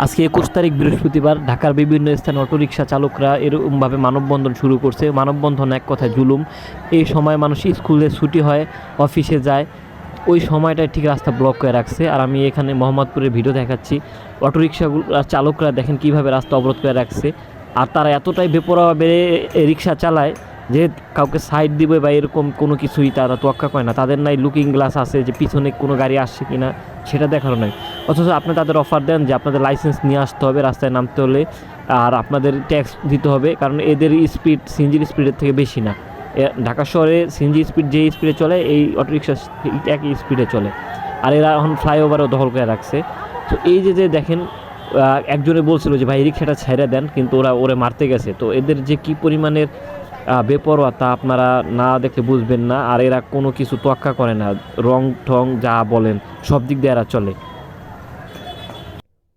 আজকে ২১ তারিখ বৃহস্পতিবার ঢাকার বিভিন্ন স্থানে অটোরিকশা চালকরা এরকমভাবে মানববন্ধন শুরু করছে। মানববন্ধন এক কথায় জুলুম। এই সময় মানুষ স্কুলে ছুটি হয়, অফিসে যায়, ওই সময়টায় ঠিক রাস্তা ব্লক করে রাখছে। আর আমি এখানে মোহাম্মদপুরের ভিডিও দেখাচ্ছি। অটোরিকশাগুলো চালকরা দেখেন কীভাবে রাস্তা অবরোধ করে রাখছে। আর তারা এতটাই বেপরোয়াভাবে রিক্সা চালায় যে কাউকে সাইড দিবে বা এরকম কোনো কিছুই তারা তোয়াক্কা করে না। তাদের নাই লুকিং গ্লাস আছে যে পিছনে কোনো গাড়ি আসছে কি না সেটা দেখানো নাই। অথচ আপনি তাদের অফার দেন যে আপনাদের লাইসেন্স নিয়ে আসতে হবে রাস্তায় নামতে হলে, আর আপনাদের ট্যাক্স দিতে হবে, কারণ এদের স্পিড সিএনজির স্পিডের থেকে বেশি না। ঢাকা শহরে সিএনজি স্পিড যে স্পিডে চলে এই অটোরিকশা একই স্পিডে চলে। আর এরা এখন ফ্লাইওভারও দখল করে রাখছে। তো এই যে দেখেন একজনে বলছিল যে ভাই রিক্সাটা ছেড়ে দেন, কিন্তু ওরে মারতে গেছে। তো এদের যে কী পরিমাণের বেপরোয়া তা আপনারা না দেখলে বুঝবেন না। আর এরা কোনো কিছু তোয়াক্কা করে না, রং ঠং যা বলেন সব দিক দিয়ে এরা চলে।